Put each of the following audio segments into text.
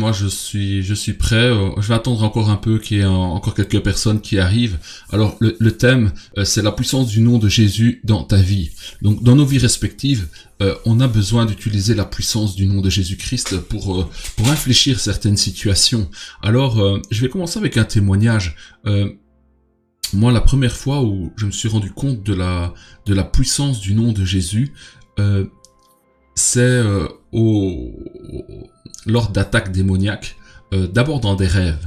moi je suis prêt. Je vais attendre encore un peu qu'il y ait encore quelques personnes qui arrivent. Alors le thème, c'est la puissance du nom de Jésus dans ta vie. Donc dans nos vies respectives, on a besoin d'utiliser la puissance du nom de Jésus-Christ pour infléchir certaines situations. Alors je vais commencer avec un témoignage. Moi, la première fois où je me suis rendu compte de la puissance du nom de Jésus, c'est lors d'attaques démoniaques, d'abord dans des rêves,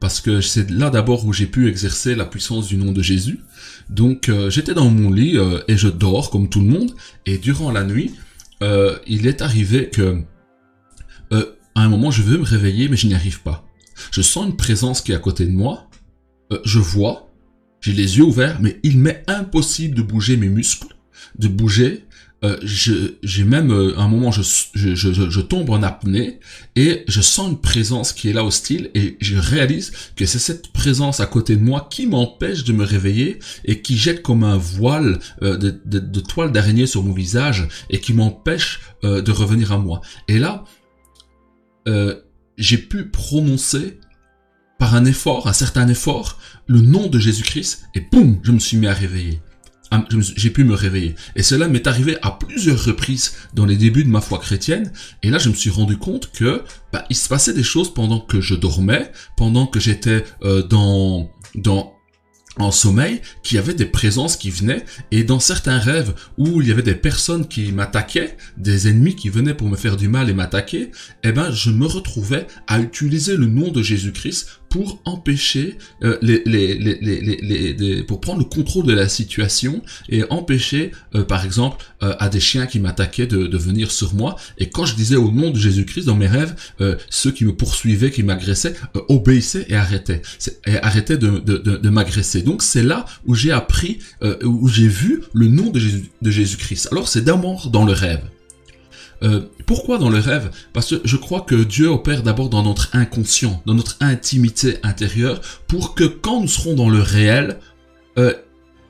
parce que c'est là d'abord où j'ai pu exercer la puissance du nom de Jésus. Donc j'étais dans mon lit et je dors comme tout le monde, et durant la nuit, il est arrivé que à un moment je veux me réveiller mais je n'y arrive pas. Je sens une présence qui est à côté de moi, je vois, j'ai les yeux ouverts, mais il m'est impossible de bouger mes muscles, de bouger. J'ai même à un moment je tombe en apnée et je sens une présence qui est là hostile et je réalise que c'est cette présence à côté de moi qui m'empêche de me réveiller et qui jette comme un voile de toile d'araignée sur mon visage et qui m'empêche de revenir à moi. Et là, j'ai pu prononcer par un certain effort, le nom de Jésus-Christ, et boum, je me suis mis à réveiller. J'ai pu me réveiller. Et cela m'est arrivé à plusieurs reprises dans les débuts de ma foi chrétienne. Et là, je me suis rendu compte que il se passait des choses pendant que je dormais, pendant que j'étais en sommeil, qu'il y avait des présences qui venaient, et dans certains rêves où il y avait des personnes qui m'attaquaient, des ennemis qui venaient pour me faire du mal et m'attaquer, je me retrouvais à utiliser le nom de Jésus-Christ pour empêcher pour prendre le contrôle de la situation et empêcher par exemple à des chiens qui m'attaquaient de venir sur moi. Et quand je disais au nom de Jésus-Christ dans mes rêves, ceux qui me poursuivaient, qui m'agressaient, obéissaient et arrêtaient de m'agresser. Donc c'est là où j'ai appris, où j'ai vu le nom de Jésus-Christ. Alors c'est d'abord dans le rêve. Pourquoi dans le rêve? Parce que je crois que Dieu opère d'abord dans notre inconscient, dans notre intimité intérieure, pour que quand nous serons dans le réel,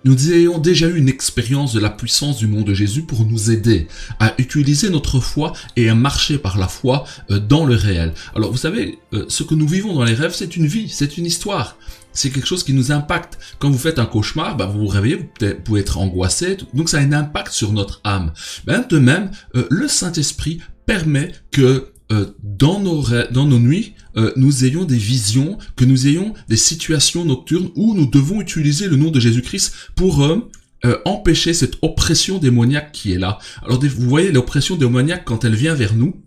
nous ayons déjà eu une expérience de la puissance du nom de Jésus pour nous aider à utiliser notre foi et à marcher par la foi dans le réel. Alors vous savez, ce que nous vivons dans les rêves, c'est une vie, c'est une histoire. C'est quelque chose qui nous impacte. Quand vous faites un cauchemar, vous vous réveillez, vous pouvez être angoissé, donc ça a un impact sur notre âme. De même, le Saint-Esprit permet que dans nos nuits, nous ayons des visions, que nous ayons des situations nocturnes où nous devons utiliser le nom de Jésus-Christ pour empêcher cette oppression démoniaque qui est là. Alors vous voyez, l'oppression démoniaque, quand elle vient vers nous,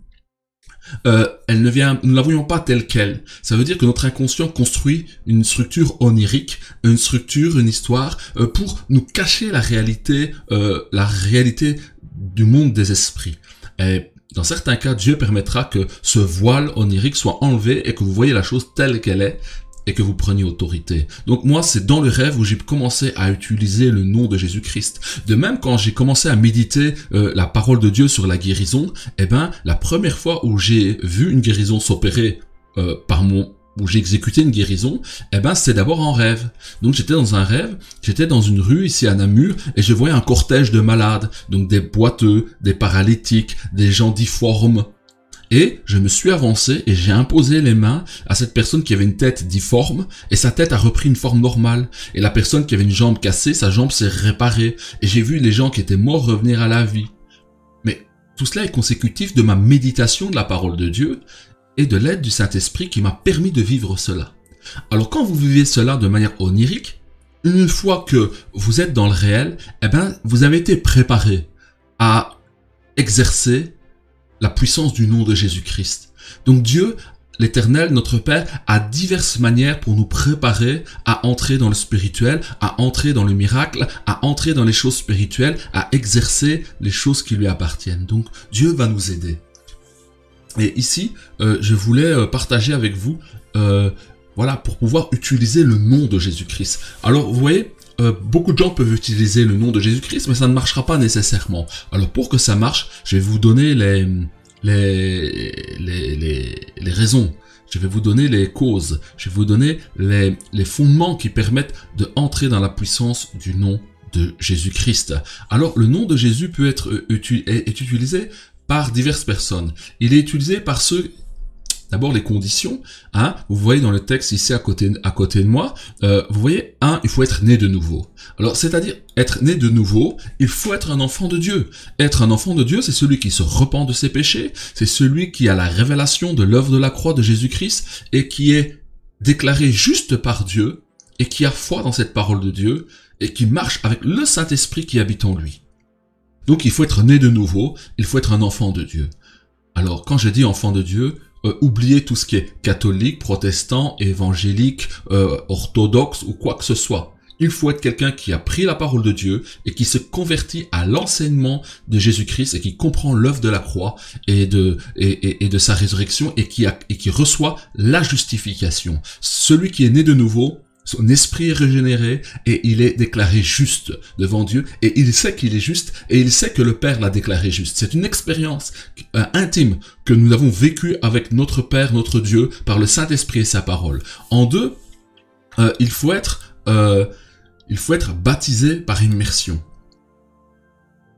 nous la voyons pas telle quelle. Ça veut dire que notre inconscient construit une structure onirique, une histoire, pour nous cacher la réalité du monde des esprits. Et dans certains cas, Dieu permettra que ce voile onirique soit enlevé et que vous voyez la chose telle qu'elle est et que vous preniez autorité. Donc moi, c'est dans le rêve où j'ai commencé à utiliser le nom de Jésus-Christ. De même, quand j'ai commencé à méditer la parole de Dieu sur la guérison, la première fois où j'ai vu une guérison s'opérer où j'ai exécuté une guérison, c'est d'abord en rêve. Donc j'étais dans un rêve, j'étais dans une rue ici à Namur, et je voyais un cortège de malades, donc des boiteux, des paralytiques, des gens difformes. Et je me suis avancé et j'ai imposé les mains à cette personne qui avait une tête difforme et sa tête a repris une forme normale. Et la personne qui avait une jambe cassée, sa jambe s'est réparée. Et j'ai vu les gens qui étaient morts revenir à la vie. Mais tout cela est consécutif de ma méditation de la parole de Dieu et de l'aide du Saint-Esprit qui m'a permis de vivre cela. Alors quand vous vivez cela de manière onirique, une fois que vous êtes dans le réel, vous avez été préparé à exercer la puissance du nom de Jésus-Christ. Donc Dieu, l'Éternel, notre Père, a diverses manières pour nous préparer à entrer dans le spirituel, à entrer dans le miracle, à entrer dans les choses spirituelles, à exercer les choses qui lui appartiennent. Donc Dieu va nous aider. Et ici, je voulais partager avec vous, pour pouvoir utiliser le nom de Jésus-Christ. Alors vous voyez, beaucoup de gens peuvent utiliser le nom de Jésus-Christ, mais ça ne marchera pas nécessairement. Alors pour que ça marche, je vais vous donner les raisons. Je vais vous donner les causes. Je vais vous donner les fondements qui permettent d'entrer dans la puissance du nom de Jésus-Christ. Alors le nom de Jésus peut être est utilisé par diverses personnes. Il est utilisé par ceux D'abord les conditions, hein, vous voyez dans le texte ici à côté de moi, vous voyez, il faut être né de nouveau. Alors c'est-à-dire être né de nouveau, il faut être un enfant de Dieu. Être un enfant de Dieu, c'est celui qui se repent de ses péchés, c'est celui qui a la révélation de l'œuvre de la croix de Jésus-Christ et qui est déclaré juste par Dieu et qui a foi dans cette parole de Dieu et qui marche avec le Saint-Esprit qui habite en lui. Donc il faut être né de nouveau, il faut être un enfant de Dieu. Alors quand je dis enfant de Dieu, oubliez tout ce qui est catholique, protestant, évangélique, orthodoxe ou quoi que ce soit. Il faut être quelqu'un qui a pris la parole de Dieu et qui se convertit à l'enseignement de Jésus-Christ et qui comprend l'œuvre de la croix et de sa résurrection et qui reçoit la justification. Celui qui est né de nouveau, son esprit est régénéré et il est déclaré juste devant Dieu et il sait qu'il est juste et il sait que le Père l'a déclaré juste. C'est une expérience intime que nous avons vécue avec notre Père, notre Dieu, par le Saint-Esprit et sa parole. En deux, il faut être baptisé par immersion.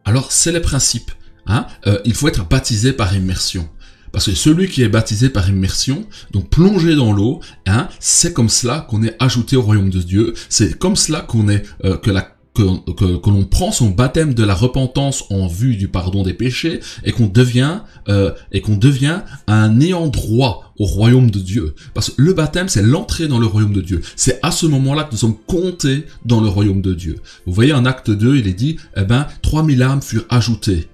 Alors, c'est les principes. Hein? Il faut être baptisé par immersion. Parce que celui qui est baptisé par immersion, donc plongé dans l'eau, hein, c'est comme cela qu'on est ajouté au royaume de Dieu. C'est comme cela qu'on est que l'on prend son baptême de la repentance en vue du pardon des péchés et qu'on devient un ayant droit au royaume de Dieu. Parce que le baptême, c'est l'entrée dans le royaume de Dieu. C'est à ce moment-là que nous sommes comptés dans le royaume de Dieu. Vous voyez, en acte 2, il est dit, 3000 âmes furent ajoutées.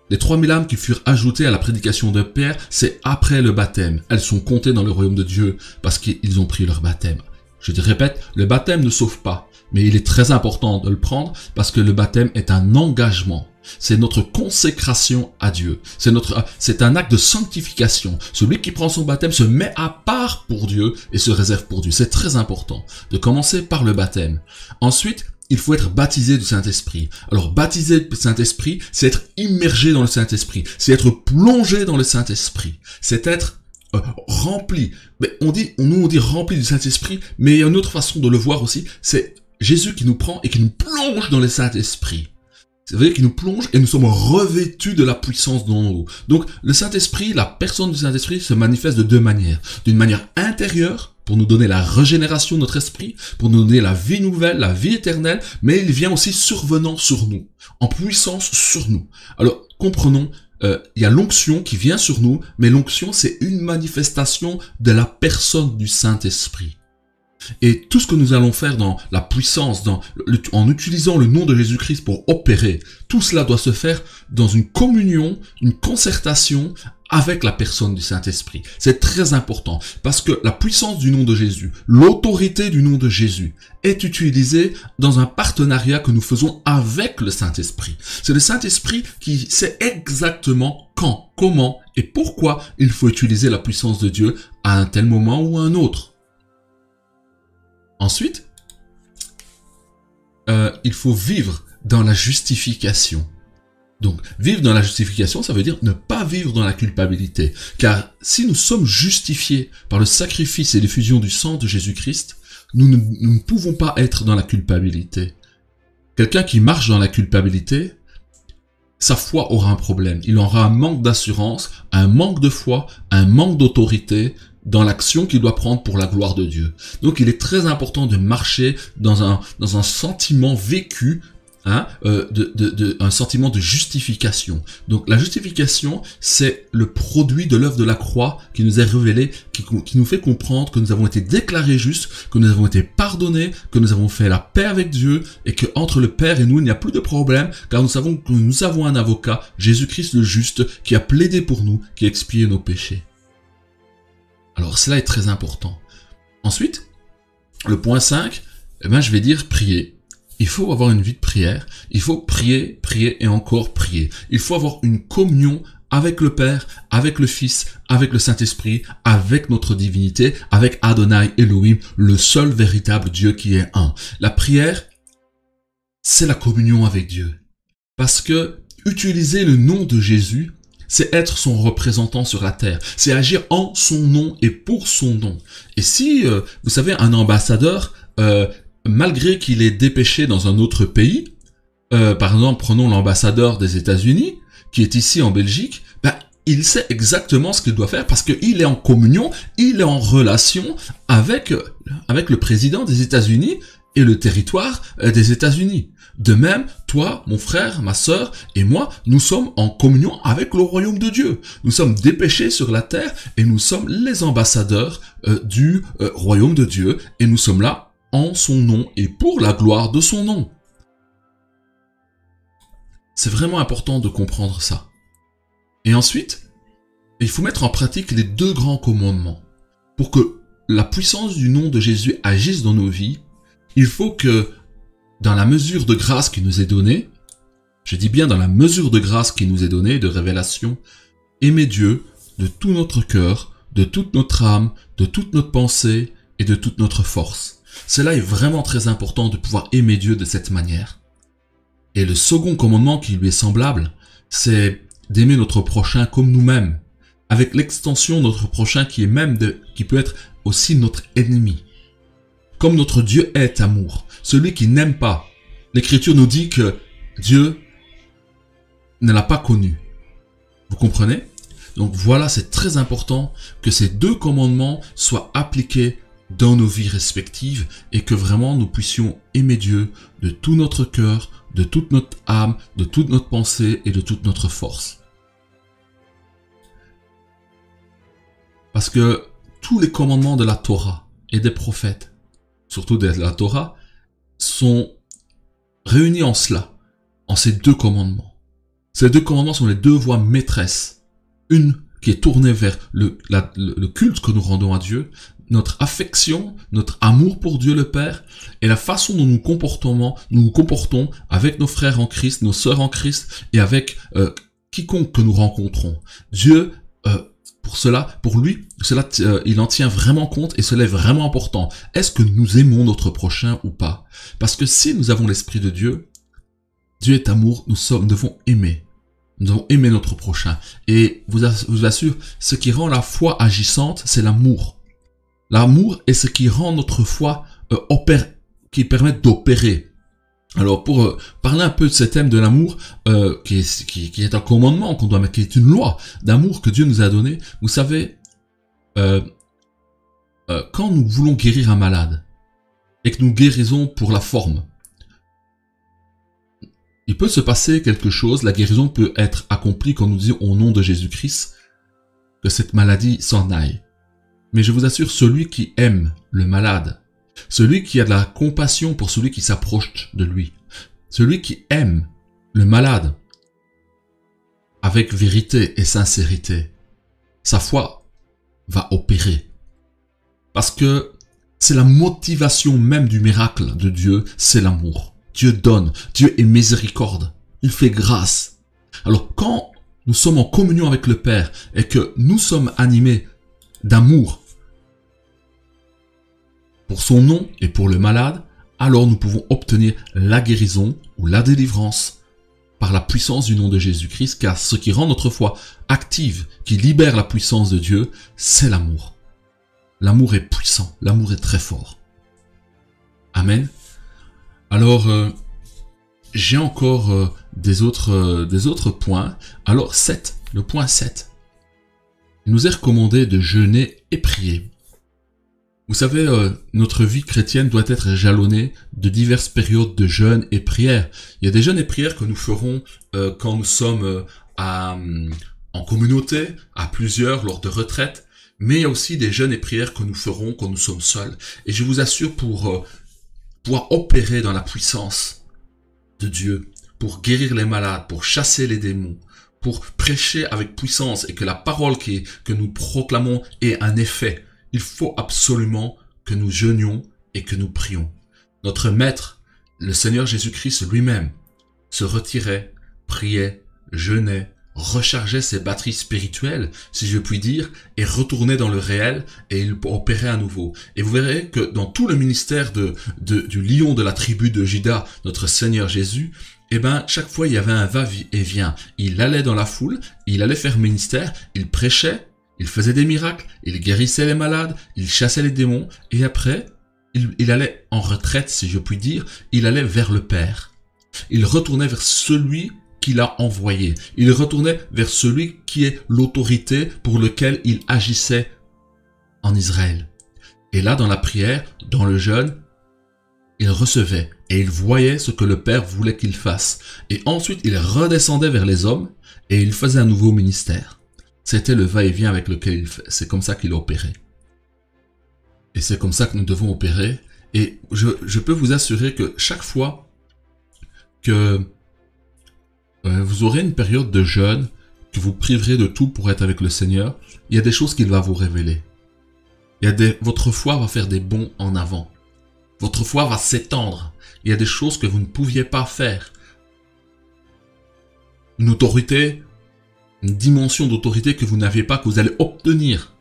Les 3000 âmes qui furent ajoutées à la prédication de Pierre, c'est après le baptême. Elles sont comptées dans le royaume de Dieu parce qu'ils ont pris leur baptême. Je te répète, le baptême ne sauve pas, mais il est très important de le prendre parce que le baptême est un engagement. C'est notre consécration à Dieu. C'est un acte de sanctification. Celui qui prend son baptême se met à part pour Dieu et se réserve pour Dieu. C'est très important de commencer par le baptême. Ensuite, il faut être baptisé du Saint-Esprit. Alors, baptisé du Saint-Esprit, c'est être immergé dans le Saint-Esprit. C'est être plongé dans le Saint-Esprit. C'est être rempli. Mais on dit rempli du Saint-Esprit, mais il y a une autre façon de le voir aussi. C'est Jésus qui nous prend et qui nous plonge dans le Saint-Esprit. C'est-à-dire qu'il nous plonge et nous sommes revêtus de la puissance d'en haut. Donc, le Saint-Esprit, la personne du Saint-Esprit se manifeste de deux manières. D'une manière intérieure, pour nous donner la régénération de notre esprit, pour nous donner la vie nouvelle, la vie éternelle, mais il vient aussi survenant sur nous, en puissance sur nous. Alors, comprenons, il y a l'onction qui vient sur nous, mais l'onction, c'est une manifestation de la personne du Saint-Esprit. Et tout ce que nous allons faire dans la puissance, en utilisant le nom de Jésus-Christ pour opérer, tout cela doit se faire dans une communion, une concertation avec la personne du Saint-Esprit. C'est très important parce que la puissance du nom de Jésus, l'autorité du nom de Jésus est utilisée dans un partenariat que nous faisons avec le Saint-Esprit. C'est le Saint-Esprit qui sait exactement quand, comment et pourquoi il faut utiliser la puissance de Dieu à un tel moment ou à un autre. Ensuite, il faut vivre dans la justification. Donc, vivre dans la justification, ça veut dire ne pas vivre dans la culpabilité. Car si nous sommes justifiés par le sacrifice et l'effusion du sang de Jésus-Christ, nous ne pouvons pas être dans la culpabilité. Quelqu'un qui marche dans la culpabilité, sa foi aura un problème. Il aura un manque d'assurance, un manque de foi, un manque d'autorité dans l'action qu'il doit prendre pour la gloire de Dieu. Donc, il est très important de marcher dans un sentiment vécu, un sentiment de justification. Donc la justification, c'est le produit de l'œuvre de la croix qui nous est révélé, qui nous fait comprendre que nous avons été déclarés justes, que nous avons été pardonnés, que nous avons fait la paix avec Dieu et que entre le Père et nous, il n'y a plus de problème car nous savons que nous avons un avocat, Jésus-Christ le juste, qui a plaidé pour nous, qui a expié nos péchés. Alors cela est très important. Ensuite, le point 5, je vais dire prier. Il faut avoir une vie de prière, il faut prier, prier et encore prier. Il faut avoir une communion avec le Père, avec le Fils, avec le Saint-Esprit, avec notre divinité, avec Adonai Elohim, le seul véritable Dieu qui est un. La prière, c'est la communion avec Dieu. Parce que utiliser le nom de Jésus, c'est être son représentant sur la terre. C'est agir en son nom et pour son nom. Et si, vous savez, un ambassadeur, malgré qu'il est dépêché dans un autre pays, par exemple, prenons l'ambassadeur des États-Unis, qui est ici en Belgique, il sait exactement ce qu'il doit faire parce qu'il est en communion, il est en relation avec le président des États-Unis et le territoire des États-Unis. De même, toi, mon frère, ma sœur et moi, nous sommes en communion avec le royaume de Dieu. Nous sommes dépêchés sur la terre et nous sommes les ambassadeurs du royaume de Dieu et nous sommes là en son nom et pour la gloire de son nom. C'est vraiment important de comprendre ça. Et ensuite, il faut mettre en pratique les 2 grands commandements. Pour que la puissance du nom de Jésus agisse dans nos vies, il faut que, dans la mesure de grâce qui nous est donnée, je dis bien dans la mesure de grâce qui nous est donnée, de révélation, aimer Dieu de tout notre cœur, de toute notre âme, de toute notre pensée et de toute notre force. Cela est vraiment très important de pouvoir aimer Dieu de cette manière. Et le second commandement qui lui est semblable, c'est d'aimer notre prochain comme nous-mêmes, avec l'extension de notre prochain qui peut être aussi notre ennemi. Comme notre Dieu est amour, celui qui n'aime pas. L'Écriture nous dit que Dieu ne l'a pas connu. Vous comprenez? Donc voilà, c'est très important que ces 2 commandements soient appliqués dans nos vies respectives et que vraiment nous puissions aimer Dieu de tout notre cœur, de toute notre âme, de toute notre pensée et de toute notre force. Parce que tous les commandements de la Torah et des prophètes, surtout de la Torah, sont réunis en cela, en ces 2 commandements. Ces 2 commandements sont les 2 voies maîtresses. Une qui est tournée vers le culte que nous rendons à Dieu, notre affection, notre amour pour Dieu le Père, et la façon dont nous nous comportons avec nos frères en Christ, nos sœurs en Christ, et avec quiconque que nous rencontrons. Dieu, pour lui, il en tient vraiment compte et cela est vraiment important. Est-ce que nous aimons notre prochain ou pas? Parce que si nous avons l'Esprit de Dieu, Dieu est amour, nous devons aimer. Nous devons aimer notre prochain. Et vous assure, ce qui rend la foi agissante, c'est l'amour. L'amour est ce qui rend notre foi qui permet d'opérer. Alors pour parler un peu de ce thème de l'amour, qui est un commandement qu'on doit mettre, qui est une loi d'amour que Dieu nous a donnée, vous savez, quand nous voulons guérir un malade et que nous guérisons pour la forme, il peut se passer quelque chose, la guérison peut être accomplie quand nous disons au nom de Jésus-Christ que cette maladie s'en aille. Mais je vous assure, celui qui aime le malade, celui qui a de la compassion pour celui qui s'approche de lui, celui qui aime le malade avec vérité et sincérité, sa foi va opérer. Parce que c'est la motivation même du miracle de Dieu, c'est l'amour. Dieu donne, Dieu est miséricorde, il fait grâce. Alors quand nous sommes en communion avec le Père et que nous sommes animés d'amour pour son nom et pour le malade, alors nous pouvons obtenir la guérison ou la délivrance par la puissance du nom de Jésus-Christ, car ce qui rend notre foi active, qui libère la puissance de Dieu, c'est l'amour. L'amour est puissant, l'amour est très fort. Amen. Alors, j'ai encore des autres points. Alors, le point 7. Il nous est recommandé de jeûner et prier. Vous savez, notre vie chrétienne doit être jalonnée de diverses périodes de jeûne et prière. Il y a des jeûnes et prières que nous ferons quand nous sommes en communauté, à plusieurs, lors de retraites. Mais il y a aussi des jeûnes et prières que nous ferons quand nous sommes seuls. Et je vous assure, pour pouvoir opérer dans la puissance de Dieu, pour guérir les malades, pour chasser les démons, pour prêcher avec puissance et que la parole que nous proclamons ait un effet, il faut absolument que nous jeûnions et que nous prions. Notre Maître, le Seigneur Jésus-Christ lui-même, se retirait, priait, jeûnait, rechargeait ses batteries spirituelles, si je puis dire, et retournait dans le réel et il opérait à nouveau. Et vous verrez que dans tout le ministère du lion de la tribu de Juda, notre Seigneur Jésus, chaque fois il y avait un va-et-vient. Il allait dans la foule, il allait faire ministère, il prêchait, il faisait des miracles, il guérissait les malades, il chassait les démons, et après, il allait en retraite, si je puis dire, il allait vers le Père. Il retournait vers celui qu'il a envoyé. Il retournait vers celui qui est l'autorité pour lequel il agissait en Israël. Et là, dans la prière, dans le jeûne, il recevait et il voyait ce que le Père voulait qu'il fasse. Et ensuite, il redescendait vers les hommes et il faisait un nouveau ministère. C'était le va-et-vient avec lequel c'est comme ça qu'il opérait. Et c'est comme ça que nous devons opérer. Et je peux vous assurer que chaque fois que vous aurez une période de jeûne, que vous priverez de tout pour être avec le Seigneur, il y a des choses qu'il va vous révéler. Votre foi va faire des bonds en avant. Votre foi va s'étendre. Il y a des choses que vous ne pouviez pas faire. Une autorité, une dimension d'autorité que vous n'aviez pas, que vous allez obtenir.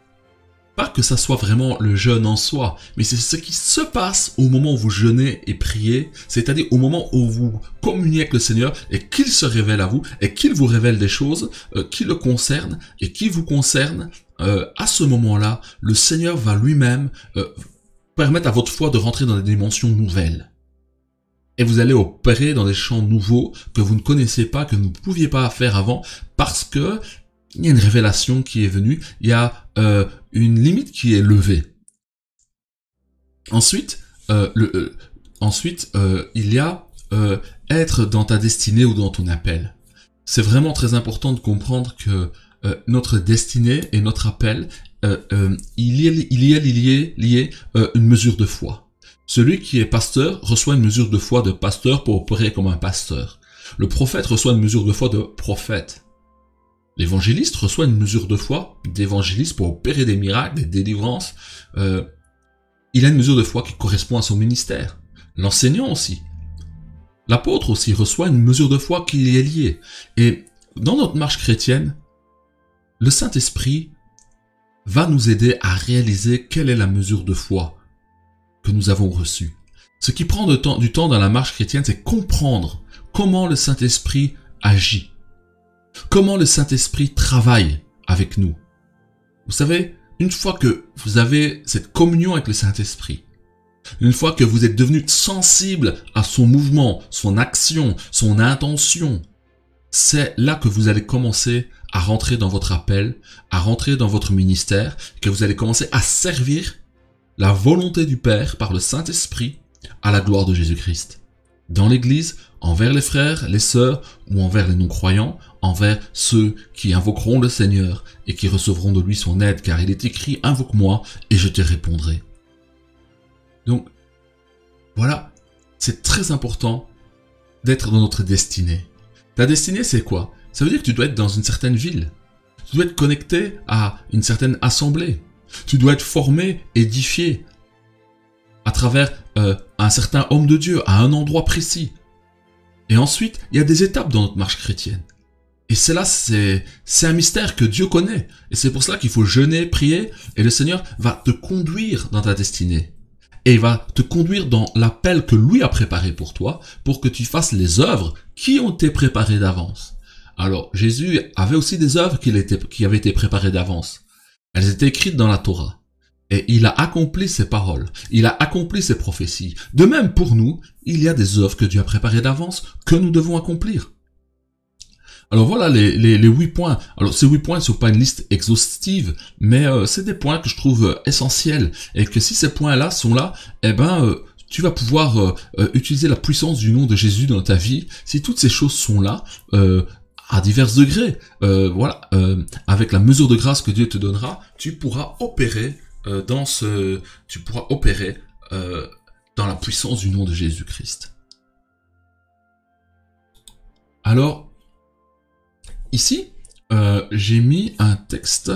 Pas que ça soit vraiment le jeûne en soi, mais c'est ce qui se passe au moment où vous jeûnez et priez, c'est-à-dire au moment où vous communiez avec le Seigneur et qu'il se révèle à vous et qu'il vous révèle des choses qui le concernent et qui vous concernent. À ce moment-là, le Seigneur va lui-même permettre à votre foi de rentrer dans des dimensions nouvelles. Et vous allez opérer dans des champs nouveaux que vous ne connaissez pas, que vous ne pouviez pas faire avant, parce que il y a une révélation qui est venue, il y a une limite qui est levée. Ensuite, il y a être dans ta destinée ou dans ton appel. C'est vraiment très important de comprendre que notre destinée et notre appel, il y a lié une mesure de foi. Celui qui est pasteur reçoit une mesure de foi de pasteur pour opérer comme un pasteur. Le prophète reçoit une mesure de foi de prophète. L'évangéliste reçoit une mesure de foi d'évangéliste pour opérer des miracles, des délivrances. Il a une mesure de foi qui correspond à son ministère. L'enseignant aussi. L'apôtre aussi reçoit une mesure de foi qui est liée. Et dans notre marche chrétienne, le Saint-Esprit va nous aider à réaliser quelle est la mesure de foi que nous avons reçue. Ce qui prend du temps dans la marche chrétienne, c'est comprendre comment le Saint-Esprit agit. Comment le Saint-Esprit travaille avec nous. Vous savez, une fois que vous avez cette communion avec le Saint-Esprit, une fois que vous êtes devenu sensible à son mouvement, son action, son intention, c'est là que vous allez commencer à rentrer dans votre appel, à rentrer dans votre ministère, que vous allez commencer à servir la volonté du Père par le Saint-Esprit à la gloire de Jésus-Christ. Dans l'Église, envers les frères, les sœurs ou envers les non-croyants, envers ceux qui invoqueront le Seigneur et qui recevront de lui son aide, car il est écrit « Invoque-moi et je te répondrai ». Donc, voilà, c'est très important d'être dans notre destinée. Ta destinée, c'est quoi? Ça veut dire que tu dois être dans une certaine ville. Tu dois être connecté à une certaine assemblée. Tu dois être formé, édifié à travers un certain homme de Dieu, à un endroit précis. Et ensuite, il y a des étapes dans notre marche chrétienne. Et c'est un mystère que Dieu connaît. Et c'est pour cela qu'il faut jeûner, prier, et le Seigneur va te conduire dans ta destinée. Et il va te conduire dans l'appel que lui a préparé pour toi, pour que tu fasses les œuvres qui ont été préparées d'avance. Alors, Jésus avait aussi des œuvres qui avaient été préparées d'avance. Elles étaient écrites dans la Torah. Et il a accompli ses paroles. Il a accompli ses prophéties. De même, pour nous, il y a des œuvres que Dieu a préparées d'avance que nous devons accomplir. Alors voilà les 8 points. Alors ces 8 points ne sont pas une liste exhaustive, mais c'est des points que je trouve essentiels. Et que si ces points-là sont là, tu vas pouvoir utiliser la puissance du nom de Jésus dans ta vie. Si toutes ces choses sont là, à divers degrés, avec la mesure de grâce que Dieu te donnera, tu pourras opérer dans la puissance du nom de Jésus-Christ. Alors, ici, j'ai mis un texte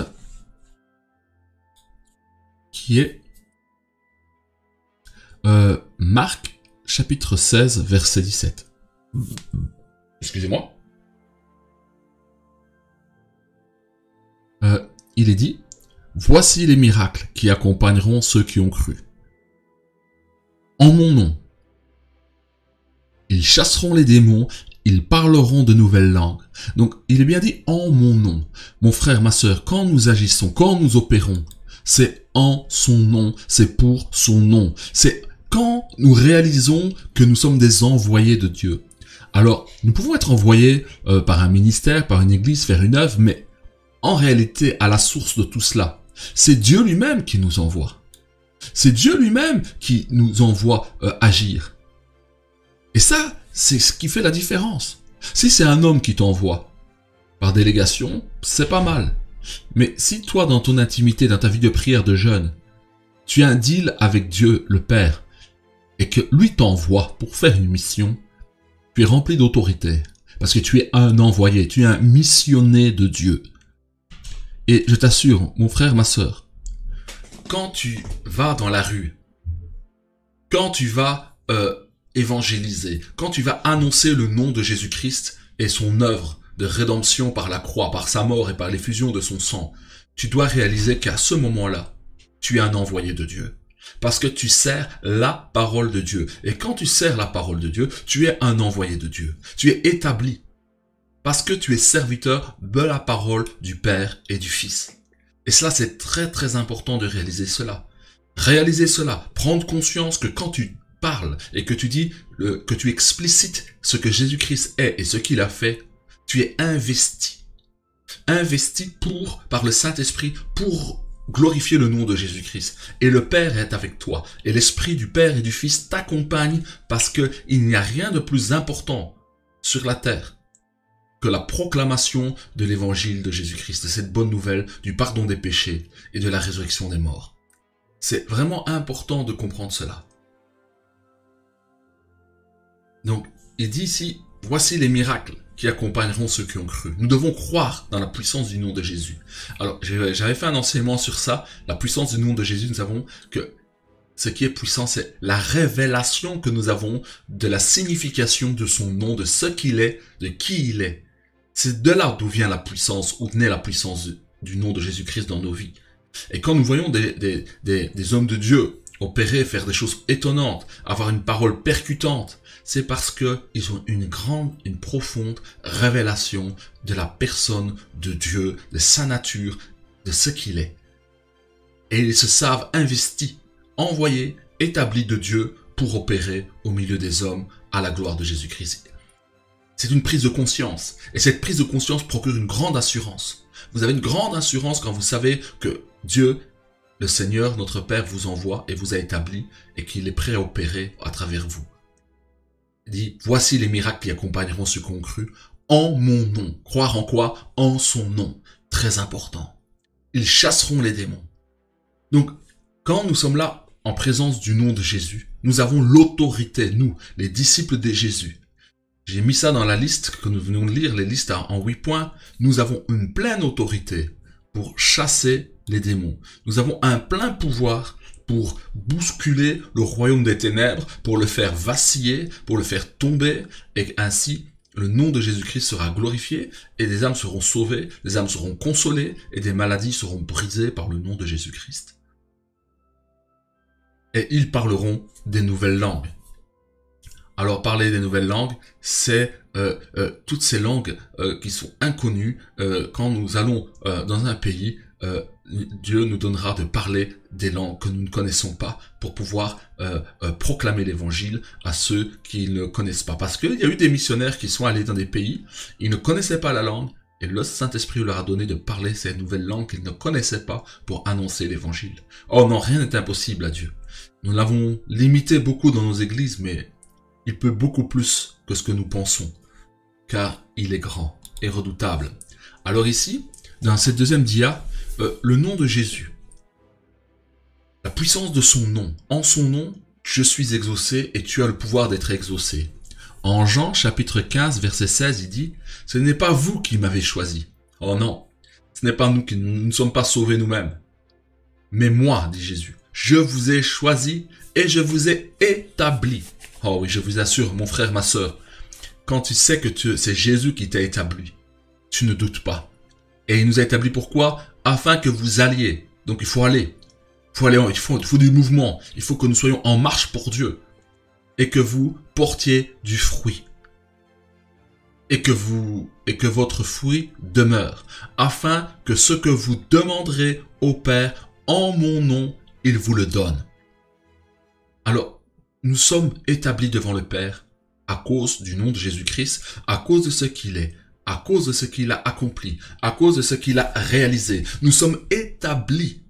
qui est Marc chapitre 16 verset 17. Excusez-moi. Il est dit: voici les miracles qui accompagneront ceux qui ont cru. En mon nom, ils chasseront les démons, ils parleront de nouvelles langues. Donc, il est bien dit en mon nom. Mon frère, ma sœur, quand nous agissons, quand nous opérons, c'est en son nom, c'est pour son nom. C'est quand nous réalisons que nous sommes des envoyés de Dieu. Alors, nous pouvons être envoyés par un ministère, par une église, faire une œuvre, mais en réalité, à la source de tout cela, c'est Dieu lui-même qui nous envoie. C'est Dieu lui-même qui nous envoie agir. Et ça, c'est ce qui fait la différence. Si c'est un homme qui t'envoie par délégation, c'est pas mal. Mais si toi, dans ton intimité, dans ta vie de prière de jeûne, tu as un deal avec Dieu, le Père, et que lui t'envoie pour faire une mission, tu es rempli d'autorité, parce que tu es un envoyé, tu es un missionné de Dieu. Et je t'assure, mon frère, ma sœur, quand tu vas dans la rue, quand tu vas évangéliser, quand tu vas annoncer le nom de Jésus-Christ et son œuvre de rédemption par la croix, par sa mort et par l'effusion de son sang, tu dois réaliser qu'à ce moment-là, tu es un envoyé de Dieu. Parce que tu sers la parole de Dieu. Et quand tu sers la parole de Dieu, tu es un envoyé de Dieu. Tu es établi. Parce que tu es serviteur de la parole du Père et du Fils. Et cela, c'est très très important de réaliser cela. Réaliser cela, prendre conscience que quand tu parles et que tu dis, que tu explicites ce que Jésus-Christ est et ce qu'il a fait, tu es investi. Investi par le Saint-Esprit, pour glorifier le nom de Jésus-Christ. Et le Père est avec toi. Et l'Esprit du Père et du Fils t'accompagne, parce que il n'y a rien de plus important sur la terre que la proclamation de l'évangile de Jésus-Christ, de cette bonne nouvelle du pardon des péchés et de la résurrection des morts. C'est vraiment important de comprendre cela. Donc, il dit ici, voici les miracles qui accompagneront ceux qui ont cru. Nous devons croire dans la puissance du nom de Jésus. Alors, j'avais fait un enseignement sur ça, la puissance du nom de Jésus. Nous savons que ce qui est puissant, c'est la révélation que nous avons de la signification de son nom, de ce qu'il est, de qui il est. C'est de là d'où vient la puissance, où naît la puissance du nom de Jésus-Christ dans nos vies. Et quand nous voyons des hommes de Dieu opérer, faire des choses étonnantes, avoir une parole percutante, c'est parce que ils ont une profonde révélation de la personne de Dieu, de sa nature, de ce qu'il est. Et ils se savent investis, envoyés, établis de Dieu pour opérer au milieu des hommes à la gloire de Jésus-Christ. C'est une prise de conscience. Et cette prise de conscience procure une grande assurance. Vous avez une grande assurance quand vous savez que Dieu, le Seigneur, notre Père, vous envoie et vous a établi et qu'il est prêt à opérer à travers vous. Il dit, voici les miracles qui accompagneront ceux qui ont cru en mon nom. Croire en quoi? En son nom. Très important. Ils chasseront les démons. Donc, quand nous sommes là en présence du nom de Jésus, nous avons l'autorité, nous, les disciples de Jésus. J'ai mis ça dans la liste que nous venons de lire, les listes en 8 points. Nous avons une pleine autorité pour chasser les démons. Nous avons un plein pouvoir pour bousculer le royaume des ténèbres, pour le faire vaciller, pour le faire tomber, et ainsi le nom de Jésus-Christ sera glorifié, et des âmes seront sauvées, des âmes seront consolées, et des maladies seront brisées par le nom de Jésus-Christ. Et ils parleront des nouvelles langues. Alors parler des nouvelles langues, c'est toutes ces langues qui sont inconnues. Quand nous allons dans un pays, Dieu nous donnera de parler des langues que nous ne connaissons pas pour pouvoir proclamer l'évangile à ceux qui ne connaissent pas. Parce qu'il y a eu des missionnaires qui sont allés dans des pays, ils ne connaissaient pas la langue, et le Saint-Esprit leur a donné de parler ces nouvelles langues qu'ils ne connaissaient pas pour annoncer l'évangile. Oh non, rien n'est impossible à Dieu. Nous l'avons limité beaucoup dans nos églises, mais il peut beaucoup plus que ce que nous pensons, car il est grand et redoutable. Alors ici, dans cette deuxième dia, le nom de Jésus, la puissance de son nom. En son nom, je suis exaucé et tu as le pouvoir d'être exaucé. En Jean chapitre 15, verset 16, il dit, « Ce n'est pas vous qui m'avez choisi. » Oh non, ce n'est pas nous qui nous ne sommes pas sauvés nous-mêmes. Mais moi, dit Jésus, je vous ai choisi et je vous ai établi. Oh oui, je vous assure, mon frère, ma sœur, quand tu sais que c'est Jésus qui t'a établi, tu ne doutes pas. Et il nous a établi pourquoi? Afin que vous alliez. Donc il faut aller. Il faut du mouvement. Il faut que nous soyons en marche pour Dieu. Et que vous portiez du fruit. Et que votre fruit demeure. Afin que ce que vous demanderez au Père en mon nom, il vous le donne. Alors, nous sommes établis devant le Père à cause du nom de Jésus-Christ, à cause de ce qu'il est, à cause de ce qu'il a accompli, à cause de ce qu'il a réalisé. Nous sommes établis.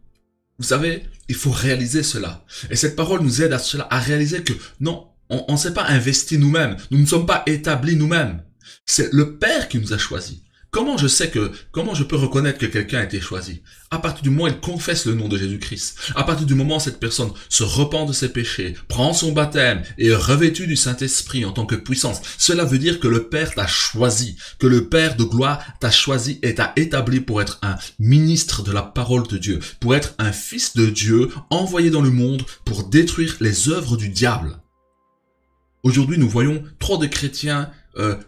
Vous savez, il faut réaliser cela. Et cette parole nous aide à cela, à réaliser que non, on ne s'est pas investi nous-mêmes. Nous ne sommes pas établis nous-mêmes. C'est le Père qui nous a choisis. Comment je peux reconnaître que quelqu'un a été choisi? À partir du moment où il confesse le nom de Jésus-Christ. À partir du moment où cette personne se repent de ses péchés, prend son baptême et est revêtue du Saint-Esprit en tant que puissance. Cela veut dire que le Père t'a choisi, que le Père de gloire t'a choisi et t'a établi pour être un ministre de la parole de Dieu, pour être un fils de Dieu envoyé dans le monde pour détruire les œuvres du diable. Aujourd'hui, nous voyons trop de chrétiens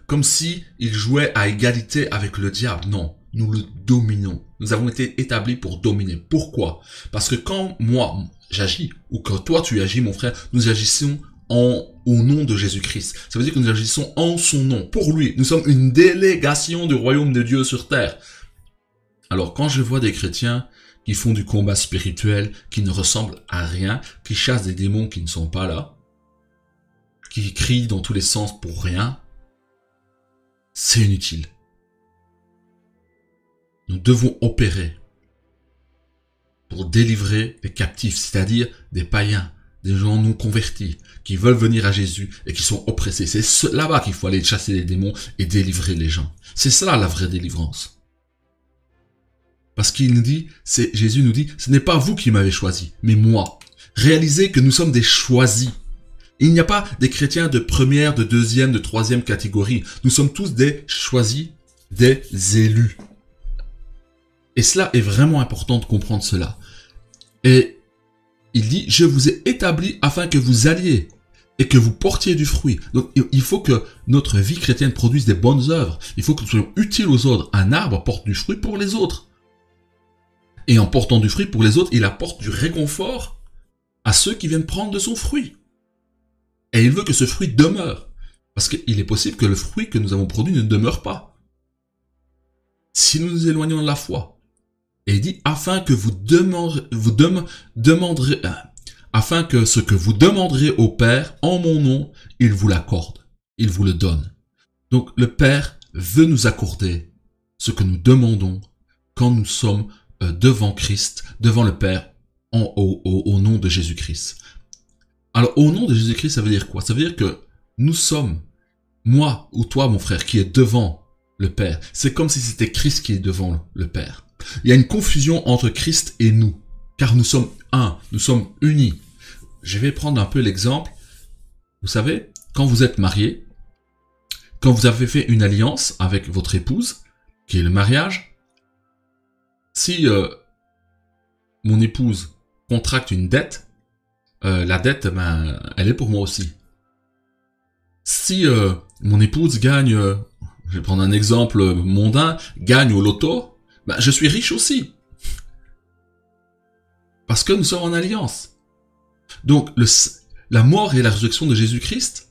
comme si ils jouaient à égalité avec le diable. Non, nous le dominons. Nous avons été établis pour dominer. Pourquoi? Parce que quand moi, j'agis, ou quand toi tu agis, mon frère, nous agissons au nom de Jésus-Christ. Ça veut dire que nous agissons en son nom, pour lui. Nous sommes une délégation du royaume de Dieu sur terre. Alors quand je vois des chrétiens qui font du combat spirituel, qui ne ressemblent à rien, qui chassent des démons qui ne sont pas là, qui crient dans tous les sens pour rien, c'est inutile. Nous devons opérer pour délivrer les captifs, c'est-à-dire des païens, des gens non convertis, qui veulent venir à Jésus et qui sont oppressés. C'est là-bas qu'il faut aller chasser les démons et délivrer les gens. C'est ça la vraie délivrance. Parce qu'il nous dit, Jésus nous dit, ce n'est pas vous qui m'avez choisi, mais moi. Réalisez que nous sommes des choisis. Il n'y a pas des chrétiens de première, de deuxième, de troisième catégorie. Nous sommes tous des choisis, des élus. Et cela est vraiment important de comprendre cela. Et il dit, je vous ai établi afin que vous alliez et que vous portiez du fruit. Donc il faut que notre vie chrétienne produise des bonnes œuvres. Il faut que nous soyons utiles aux autres. Un arbre porte du fruit pour les autres. Et en portant du fruit pour les autres, il apporte du réconfort à ceux qui viennent prendre de son fruit. Et il veut que ce fruit demeure. Parce qu'il est possible que le fruit que nous avons produit ne demeure pas. Si nous nous éloignons de la foi. Et il dit, afin que afin que ce que vous demanderez au Père en mon nom, il vous l'accorde. Il vous le donne. Donc le Père veut nous accorder ce que nous demandons quand nous sommes devant Christ, devant le Père, au nom de Jésus-Christ. Alors, au nom de Jésus-Christ, ça veut dire quoi? Ça veut dire que nous sommes, moi ou toi, mon frère, qui est devant le Père. C'est comme si c'était Christ qui est devant le Père. Il y a une confusion entre Christ et nous, car nous sommes un, nous sommes unis. Je vais prendre un peu l'exemple. Vous savez, quand vous êtes marié, quand vous avez fait une alliance avec votre épouse, qui est le mariage, si mon épouse contracte une dette, la dette, elle est pour moi aussi. Si mon épouse gagne, je vais prendre un exemple mondain, gagne au loto, je suis riche aussi. Parce que nous sommes en alliance. Donc, la mort et la résurrection de Jésus-Christ,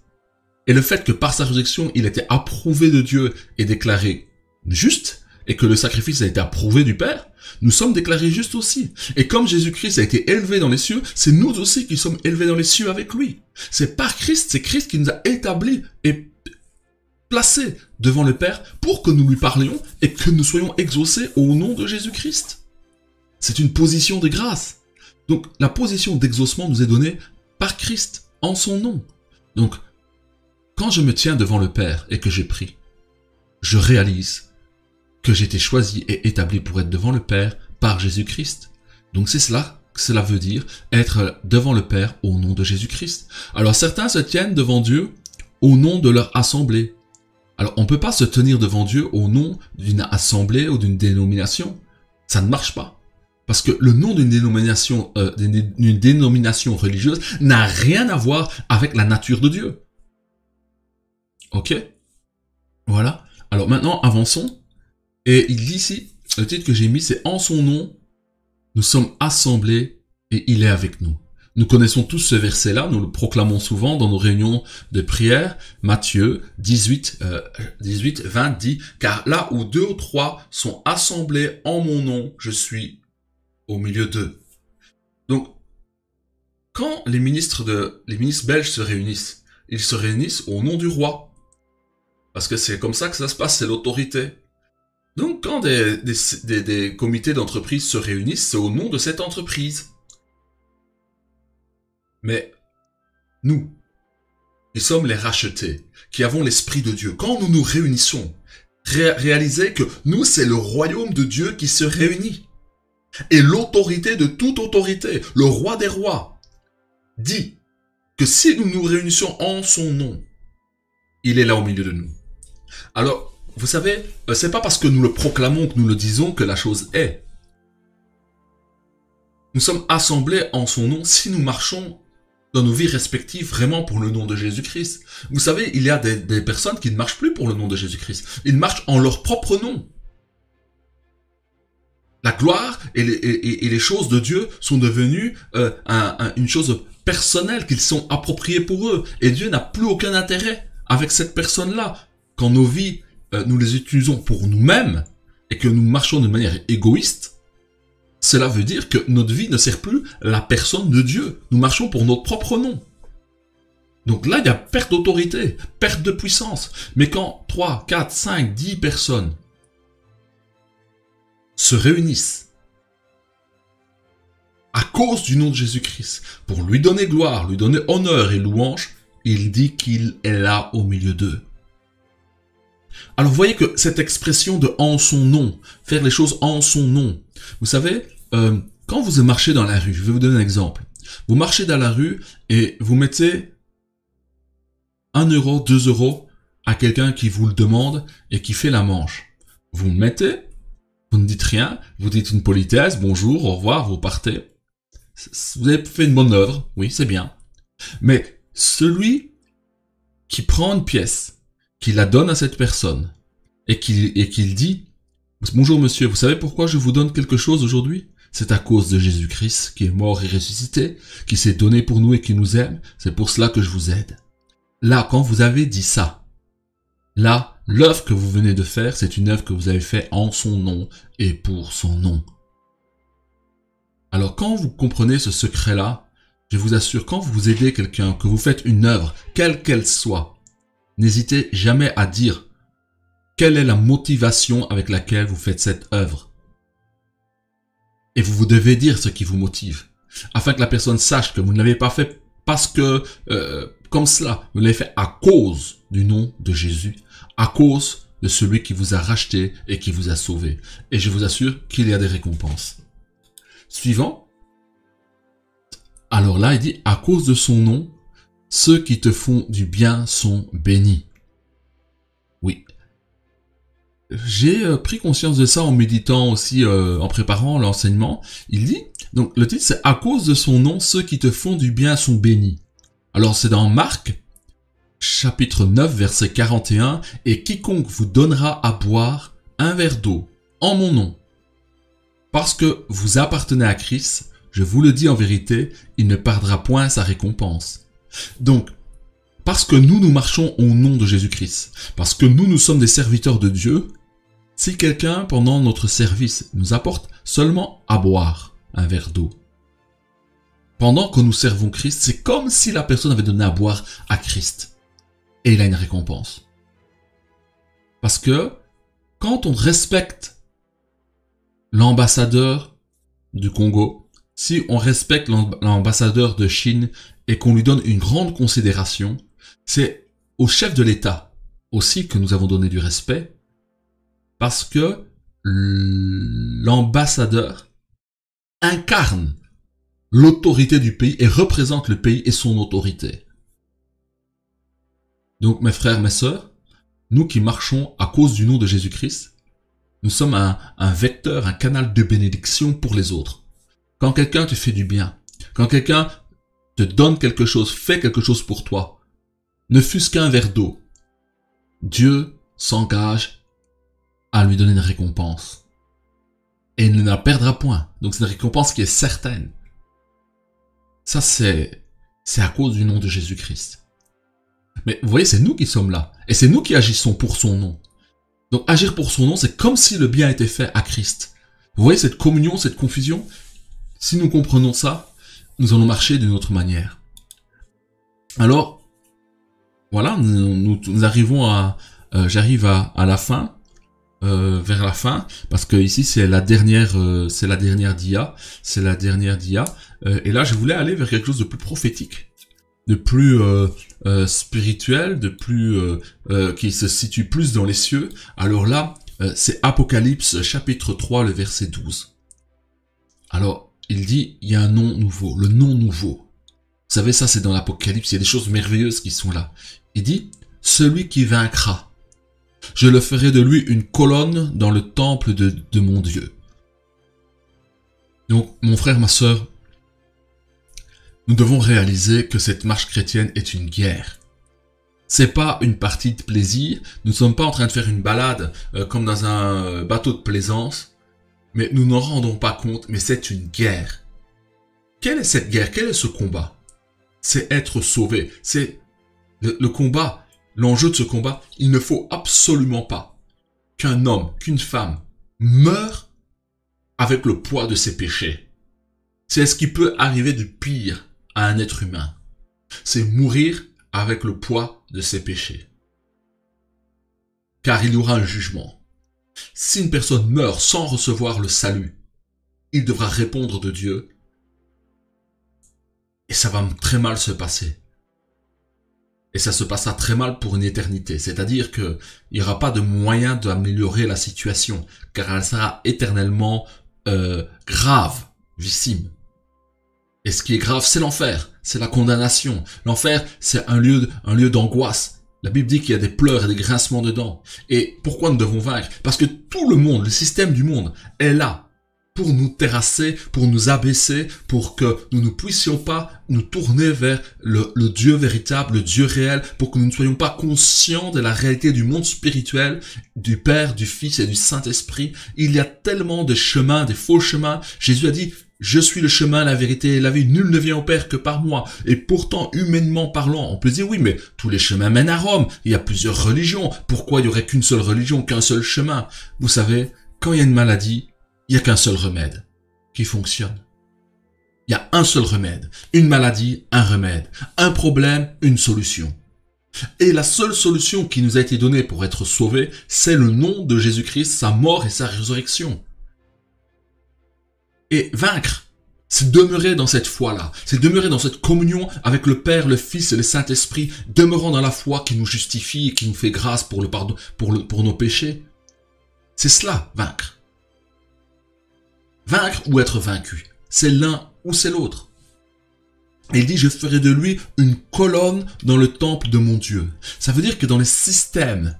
et le fait que par sa résurrection, il était approuvé de Dieu et déclaré juste, et que le sacrifice a été approuvé du Père, nous sommes déclarés justes aussi. Et comme Jésus-Christ a été élevé dans les cieux, c'est nous aussi qui sommes élevés dans les cieux avec lui. C'est par Christ, c'est Christ qui nous a établis et placés devant le Père pour que nous lui parlions et que nous soyons exaucés au nom de Jésus-Christ. C'est une position de grâce. Donc la position d'exaucement nous est donnée par Christ, en son nom. Donc, quand je me tiens devant le Père et que j'ai pris, je réalise que j'ai été choisi et établi pour être devant le Père par Jésus-Christ. Donc c'est cela que cela veut dire, être devant le Père au nom de Jésus-Christ. Alors certains se tiennent devant Dieu au nom de leur assemblée. Alors on ne peut pas se tenir devant Dieu au nom d'une assemblée ou d'une dénomination. Ça ne marche pas. Parce que le nom d'une dénomination religieuse n'a rien à voir avec la nature de Dieu. Ok? Voilà. Alors maintenant, avançons. Et il dit ici, le titre que j'ai mis, c'est « En son nom, nous sommes assemblés et il est avec nous ». Nous connaissons tous ce verset-là, nous le proclamons souvent dans nos réunions de prière. Matthieu 18, 20 dit « Car là où 2 ou 3 sont assemblés en mon nom, je suis au milieu d'eux. » Donc, quand les ministres belges se réunissent, ils se réunissent au nom du roi. Parce que c'est comme ça que ça se passe, c'est l'autorité. Donc quand des comités d'entreprise se réunissent, c'est au nom de cette entreprise. Mais nous, qui sommes les rachetés, qui avons l'Esprit de Dieu, quand nous nous réunissons, réalisez que nous, c'est le royaume de Dieu qui se réunit. Et l'autorité de toute autorité, le roi des rois, dit que si nous nous réunissons en son nom, il est là au milieu de nous. Alors, vous savez, c'est pas parce que nous le proclamons, que nous le disons, que la chose est. Nous sommes assemblés en son nom si nous marchons dans nos vies respectives vraiment pour le nom de Jésus-Christ. Vous savez, il y a des personnes qui ne marchent plus pour le nom de Jésus-Christ. Ils marchent en leur propre nom. La gloire et les choses de Dieu sont devenues une chose personnelle qu'ils sont appropriés pour eux. Et Dieu n'a plus aucun intérêt avec cette personne-là. Quand nos vies, nous les utilisons pour nous-mêmes et que nous marchons de manière égoïste, cela veut dire que notre vie ne sert plus la personne de Dieu. Nous marchons pour notre propre nom. Donc là, il y a perte d'autorité, perte de puissance. Mais quand 3, 4, 5, 10 personnes se réunissent à cause du nom de Jésus-Christ, pour lui donner gloire, lui donner honneur et louange, il dit qu'il est là au milieu d'eux. Alors vous voyez que cette expression de « en son nom », faire les choses en son nom, vous savez, quand vous marchez dans la rue, je vais vous donner un exemple. Vous marchez dans la rue et vous mettez 1 euro, 2 euros à quelqu'un qui vous le demande et qui fait la manche. Vous le mettez, vous ne dites rien, vous dites une politesse, bonjour, au revoir, vous partez. Vous avez fait une bonne œuvre, oui, c'est bien. Mais celui qui prend une pièce, qui la donne à cette personne, et qu'il dit « Bonjour monsieur, vous savez pourquoi je vous donne quelque chose aujourd'hui ? C'est à cause de Jésus-Christ qui est mort et ressuscité, qui s'est donné pour nous et qui nous aime, c'est pour cela que je vous aide. » Là, quand vous avez dit ça, là, l'œuvre que vous venez de faire, c'est une œuvre que vous avez faite en son nom et pour son nom. Alors quand vous comprenez ce secret-là, je vous assure, quand vous aidez quelqu'un, que vous faites une œuvre, quelle qu'elle soit, n'hésitez jamais à dire quelle est la motivation avec laquelle vous faites cette œuvre. Et vous devez dire ce qui vous motive, afin que la personne sache que vous ne l'avez pas fait parce que, comme cela, vous l'avez fait à cause du nom de Jésus, à cause de celui qui vous a racheté et qui vous a sauvé. Et je vous assure qu'il y a des récompenses. Suivant. Alors là, il dit, à cause de son nom, ceux qui te font du bien sont bénis. Oui. J'ai pris conscience de ça en méditant aussi, en préparant l'enseignement. Il dit, donc le titre c'est « À cause de son nom, ceux qui te font du bien sont bénis ». Alors c'est dans Marc, chapitre 9, verset 41, « Et quiconque vous donnera à boire un verre d'eau en mon nom, parce que vous appartenez à Christ, je vous le dis en vérité, il ne perdra point sa récompense. » Donc, parce que nous marchons au nom de Jésus-Christ, parce que nous sommes des serviteurs de Dieu, si quelqu'un, pendant notre service, nous apporte seulement à boire un verre d'eau, pendant que nous servons Christ, c'est comme si la personne avait donné à boire à Christ. Et il a une récompense. Parce que, quand on respecte l'ambassadeur du Congo, si on respecte l'ambassadeur de Chine et qu'on lui donne une grande considération, c'est au chef de l'État aussi que nous avons donné du respect, parce que l'ambassadeur incarne l'autorité du pays et représente le pays et son autorité. Donc mes frères, mes sœurs, nous qui marchons à cause du nom de Jésus-Christ, nous sommes un vecteur, un canal de bénédiction pour les autres. Quand quelqu'un te fait du bien, quand quelqu'un te donne quelque chose, fait quelque chose pour toi, ne fût-ce qu'un verre d'eau, Dieu s'engage à lui donner une récompense. Et il ne la perdra point. Donc c'est une récompense qui est certaine. Ça c'est à cause du nom de Jésus-Christ. Mais vous voyez, c'est nous qui sommes là. Et c'est nous qui agissons pour son nom. Donc agir pour son nom, c'est comme si le bien était fait à Christ. Vous voyez cette communion, cette confusion? Si nous comprenons ça, nous allons marcher d'une autre manière. Alors, voilà, nous arrivons à, j'arrive à la fin, vers la fin, parce que ici c'est la dernière dia, et là je voulais aller vers quelque chose de plus prophétique, de plus spirituel, de plus qui se situe plus dans les cieux. Alors là, c'est Apocalypse chapitre 3, le verset 12. Alors, il dit, il y a un nom nouveau, le nom nouveau. Vous savez, ça c'est dans l'Apocalypse, il y a des choses merveilleuses qui sont là. Il dit, celui qui vaincra, je le ferai de lui une colonne dans le temple de mon Dieu. Donc, mon frère, ma sœur, nous devons réaliser que cette marche chrétienne est une guerre. C'est pas une partie de plaisir, nous ne sommes pas en train de faire une balade comme dans un bateau de plaisance, mais nous n'en rendons pas compte, mais c'est une guerre. Quelle est cette guerre? Quel est ce combat? C'est être sauvé, c'est le combat, l'enjeu de ce combat. Il ne faut absolument pas qu'un homme, qu'une femme meure avec le poids de ses péchés. C'est ce qui peut arriver du pire à un être humain. C'est mourir avec le poids de ses péchés. Car il y aura un jugement. Si une personne meurt sans recevoir le salut, il devra répondre de Dieu. Et ça va très mal se passer. Et ça se passera très mal pour une éternité. C'est-à-dire qu'il n'y aura pas de moyen d'améliorer la situation, car elle sera éternellement grave, vissime. Et ce qui est grave, c'est l'enfer, c'est la condamnation. L'enfer, c'est un lieu d'angoisse. La Bible dit qu'il y a des pleurs et des grincements dedans. Et pourquoi nous devons vaincre? Parce que tout le monde, le système du monde, est là pour nous terrasser, pour nous abaisser, pour que nous ne puissions pas nous tourner vers le Dieu véritable, le Dieu réel, pour que nous ne soyons pas conscients de la réalité du monde spirituel, du Père, du Fils et du Saint-Esprit. Il y a tellement de chemins, des faux chemins. Jésus a dit, je suis le chemin, la vérité et la vie. Nul ne vient au Père que par moi. Et pourtant, humainement parlant, on peut dire oui, mais tous les chemins mènent à Rome. Il y a plusieurs religions. Pourquoi il y aurait qu'une seule religion, qu'un seul chemin? Vous savez, quand il y a une maladie, il n'y a qu'un seul remède qui fonctionne. Il y a un seul remède. Une maladie, un remède. Un problème, une solution. Et la seule solution qui nous a été donnée pour être sauvés, c'est le nom de Jésus-Christ, sa mort et sa résurrection. Et vaincre, c'est demeurer dans cette foi-là, c'est demeurer dans cette communion avec le Père, le Fils et le Saint-Esprit, demeurant dans la foi qui nous justifie et qui nous fait grâce pour le pardon, pour nos péchés. C'est cela, vaincre. Vaincre ou être vaincu, c'est l'un ou c'est l'autre. Et il dit, je ferai de lui une colonne dans le temple de mon Dieu. Ça veut dire que dans les systèmes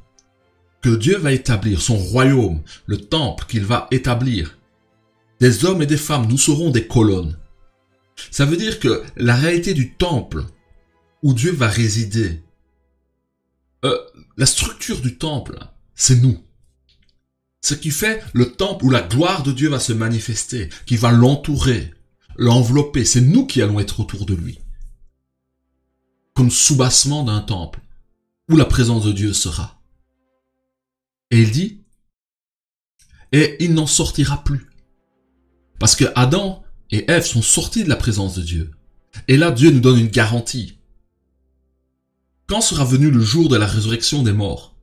que Dieu va établir, son royaume, le temple qu'il va établir, des hommes et des femmes, nous serons des colonnes. Ça veut dire que la réalité du temple où Dieu va résider, la structure du temple, c'est nous. Ce qui fait le temple où la gloire de Dieu va se manifester, qui va l'entourer, l'envelopper, c'est nous qui allons être autour de lui. Comme soubassement d'un temple, où la présence de Dieu sera. Et il dit, et il n'en sortira plus. Parce que Adam et Ève sont sortis de la présence de Dieu. Et là, Dieu nous donne une garantie. Quand sera venu le jour de la résurrection des morts,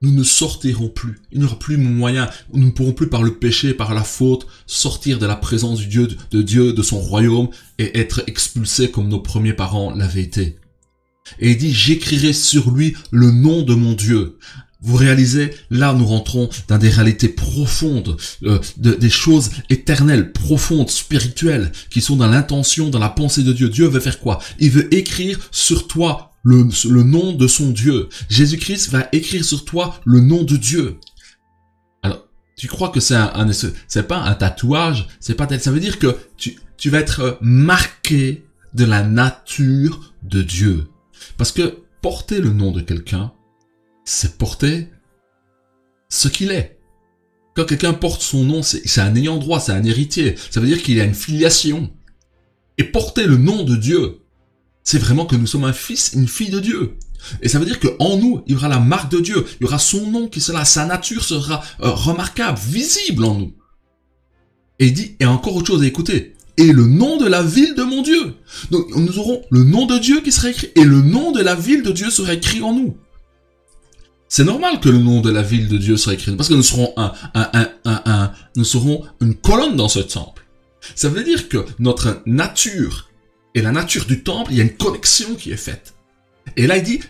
nous ne sortirons plus. Il n'y aura plus moyen. Nous ne pourrons plus par le péché, par la faute, sortir de la présence de Dieu, de son royaume, et être expulsés comme nos premiers parents l'avaient été. Et il dit, j'écrirai sur lui le nom de mon Dieu. Vous réalisez, là nous rentrons dans des réalités profondes, des choses éternelles, profondes, spirituelles, qui sont dans l'intention, dans la pensée de Dieu. Dieu veut faire quoi? Il veut écrire sur toi le nom de son Dieu. Jésus-Christ va écrire sur toi le nom de Dieu. Alors, tu crois que c'est pas un tatouage, c'est pas tel. Ça veut dire que tu vas être marqué de la nature de Dieu. Parce que porter le nom de quelqu'un, c'est porter ce qu'il est. Quand quelqu'un porte son nom, c'est un ayant droit, c'est un héritier. Ça veut dire qu'il a une filiation. Et porter le nom de Dieu, c'est vraiment que nous sommes un fils, une fille de Dieu. Et ça veut dire qu'en nous, il y aura la marque de Dieu. Il y aura son nom qui sera, sa nature sera remarquable, visible en nous. Et il dit, et encore autre chose à écouter, et le nom de la ville de mon Dieu. Donc nous aurons le nom de Dieu qui sera écrit et le nom de la ville de Dieu sera écrit en nous. C'est normal que le nom de la ville de Dieu sera écrit parce que nous serons nous serons une colonne dans ce temple. Ça veut dire que notre nature et la nature du temple, il y a une connexion qui est faite. Et là il dit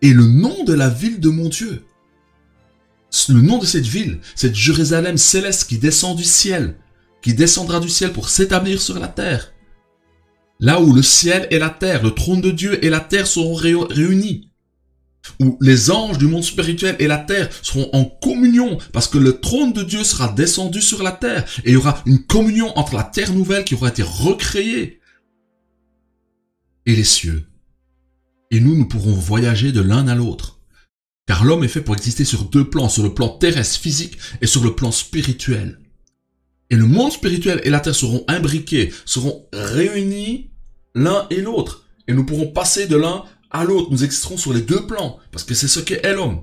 et le nom de la ville de mon Dieu. Le nom de cette ville, cette Jérusalem céleste qui descend du ciel, qui descendra du ciel pour s'établir sur la terre. Là où le ciel et la terre, le trône de Dieu et la terre seront réunis. Où les anges du monde spirituel et la terre seront en communion parce que le trône de Dieu sera descendu sur la terre et il y aura une communion entre la terre nouvelle qui aura été recréée et les cieux. Et nous pourrons voyager de l'un à l'autre. Car l'homme est fait pour exister sur deux plans, sur le plan terrestre, physique et sur le plan spirituel. Et le monde spirituel et la terre seront imbriqués, seront réunis l'un et l'autre. Et nous pourrons passer de l'un à l'autre. Nous existerons sur les deux plans, parce que c'est ce qu'est l'homme.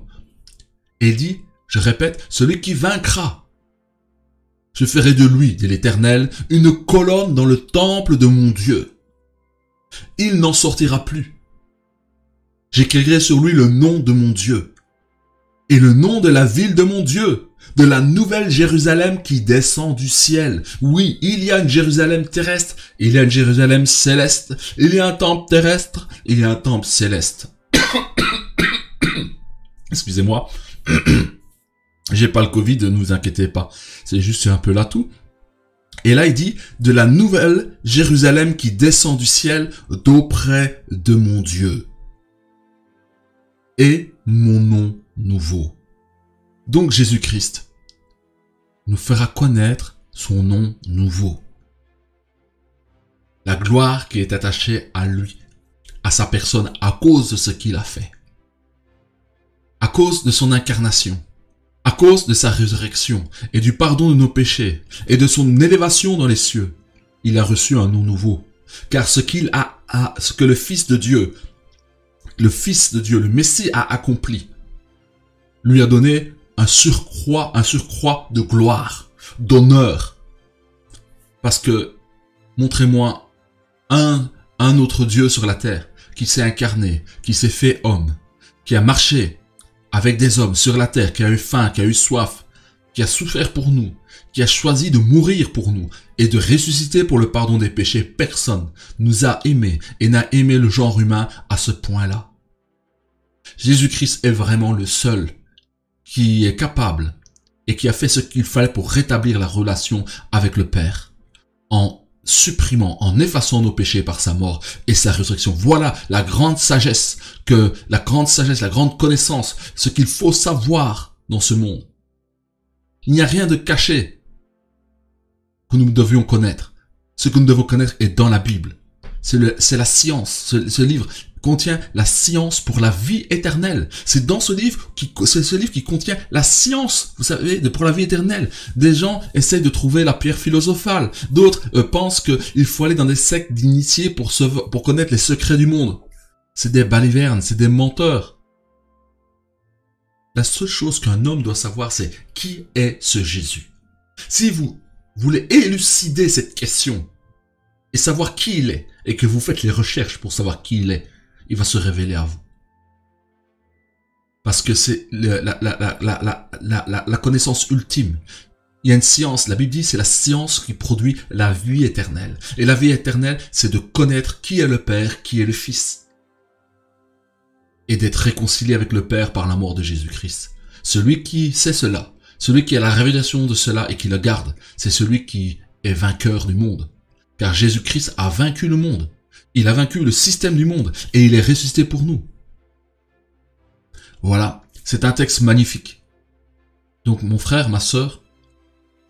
Et il dit, je répète, celui qui vaincra, je ferai de lui, dit l'Éternel, une colonne dans le temple de mon Dieu. Il n'en sortira plus. J'écrirai sur lui le nom de mon Dieu et le nom de la ville de mon Dieu, de la nouvelle Jérusalem qui descend du ciel. Oui, il y a une Jérusalem terrestre, il y a une Jérusalem céleste, il y a un temple terrestre, il y a un temple céleste. Excusez-moi, j'ai pas le Covid, ne vous inquiétez pas, c'est juste un peu là tout. Et là il dit, de la nouvelle Jérusalem qui descend du ciel d'auprès de mon Dieu. Et mon nom nouveau. Donc Jésus-Christ nous fera connaître son nom nouveau. La gloire qui est attachée à lui, à sa personne, à cause de ce qu'il a fait. À cause de son incarnation, à cause de sa résurrection et du pardon de nos péchés et de son élévation dans les cieux, il a reçu un nom nouveau. Car ce que le Fils de Dieu, le Messie a accompli, lui a donné un surcroît de gloire, d'honneur. Parce que, montrez-moi un autre Dieu sur la terre qui s'est incarné, qui s'est fait homme, qui a marché avec des hommes sur la terre, qui a eu faim, qui a eu soif, qui a souffert pour nous, qui a choisi de mourir pour nous et de ressusciter pour le pardon des péchés. Personne nous a aimés et n'a aimé le genre humain à ce point-là. Jésus-Christ est vraiment le seul qui est capable et qui a fait ce qu'il fallait pour rétablir la relation avec le Père en supprimant, en effaçant nos péchés par sa mort et sa résurrection. Voilà la grande sagesse, la grande connaissance, ce qu'il faut savoir dans ce monde. Il n'y a rien de caché que nous devions connaître. Ce que nous devons connaître est dans la Bible. C'est la science. Ce livre contient la science pour la vie éternelle. C'est dans ce livre qui contient la science, vous savez, pour la vie éternelle. Des gens essayent de trouver la pierre philosophale. D'autres pensent qu'il faut aller dans des sectes d'initiés pour connaître les secrets du monde. C'est des balivernes, c'est des menteurs. La seule chose qu'un homme doit savoir, c'est qui est ce Jésus. Si vous voulez élucider cette question et savoir qui il est, et que vous faites les recherches pour savoir qui il est, il va se révéler à vous. Parce que c'est la connaissance ultime. Il y a une science, la Bible dit, c'est la science qui produit la vie éternelle. Et la vie éternelle, c'est de connaître qui est le Père, qui est le Fils. Et d'être réconcilié avec le Père par la mort de Jésus-Christ. Celui qui sait cela, celui qui a la révélation de cela et qui le garde, c'est celui qui est vainqueur du monde. Car Jésus-Christ a vaincu le monde. Il a vaincu le système du monde et il est ressuscité pour nous. Voilà, c'est un texte magnifique. Donc mon frère, ma sœur,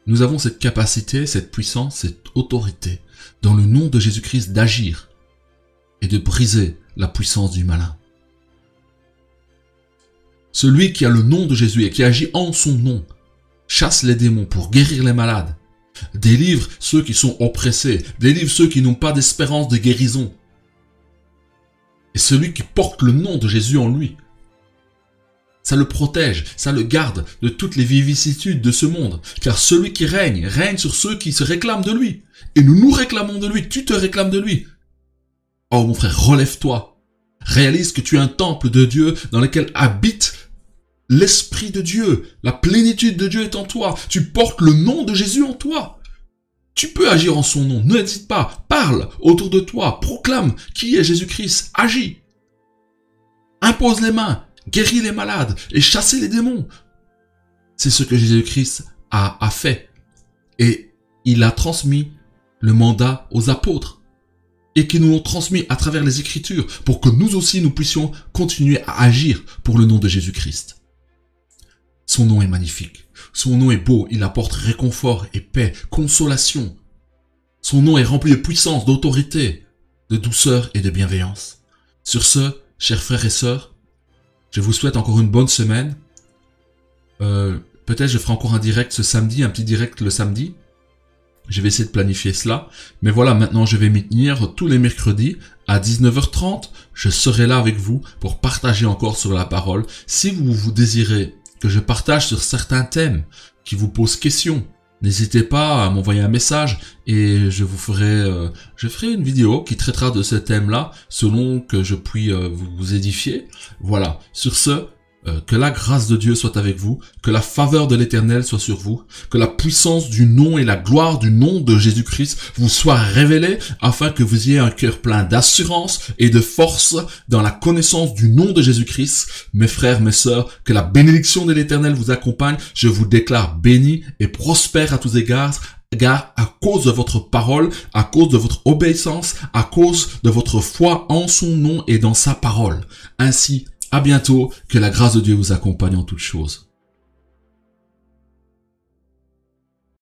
nous avons cette capacité, cette puissance, cette autorité dans le nom de Jésus-Christ d'agir et de briser la puissance du malin. Celui qui a le nom de Jésus et qui agit en son nom chasse les démons pour guérir les malades, délivre ceux qui sont oppressés, délivre ceux qui n'ont pas d'espérance de guérison. Et celui qui porte le nom de Jésus en lui Ça le protège, ça le garde de toutes les vicissitudes de ce monde. Car celui qui règne, règne sur ceux qui se réclament de lui. Et nous nous réclamons de lui, tu te réclames de lui. Oh mon frère, relève-toi. Réalise que tu es un temple de Dieu dans lequel habite l'Esprit de Dieu. La plénitude de Dieu est en toi. Tu portes le nom de Jésus en toi. Tu peux agir en son nom. N'hésite pas. Parle autour de toi. Proclame qui est Jésus-Christ. Agis. Impose les mains. Guéris les malades et chasser les démons. C'est ce que Jésus-Christ a fait. Et il a transmis le mandat aux apôtres. Et qui nous l'ont transmis à travers les Écritures pour que nous aussi nous puissions continuer à agir pour le nom de Jésus-Christ. Son nom est magnifique. Son nom est beau. Il apporte réconfort et paix, consolation. Son nom est rempli de puissance, d'autorité, de douceur et de bienveillance. Sur ce, chers frères et sœurs, je vous souhaite encore une bonne semaine. Peut-être je ferai encore un direct ce samedi, un petit direct le samedi. Je vais essayer de planifier cela. Mais voilà, maintenant je vais m'y tenir tous les mercredis à 19h30. Je serai là avec vous pour partager encore sur la parole. Si vous désirez que je partage sur certains thèmes qui vous posent question, n'hésitez pas à m'envoyer un message et je ferai une vidéo qui traitera de ce thème-là selon que je puis vous édifier. Voilà. Sur ce, que la grâce de Dieu soit avec vous, que la faveur de l'Éternel soit sur vous, que la puissance du nom et la gloire du nom de Jésus-Christ vous soient révélées afin que vous ayez un cœur plein d'assurance et de force dans la connaissance du nom de Jésus-Christ. Mes frères, mes sœurs, que la bénédiction de l'Éternel vous accompagne. Je vous déclare béni et prospère à tous égards, à cause de votre parole, à cause de votre obéissance, à cause de votre foi en son nom et dans sa parole. Ainsi, à bientôt, que la grâce de Dieu vous accompagne en toutes choses.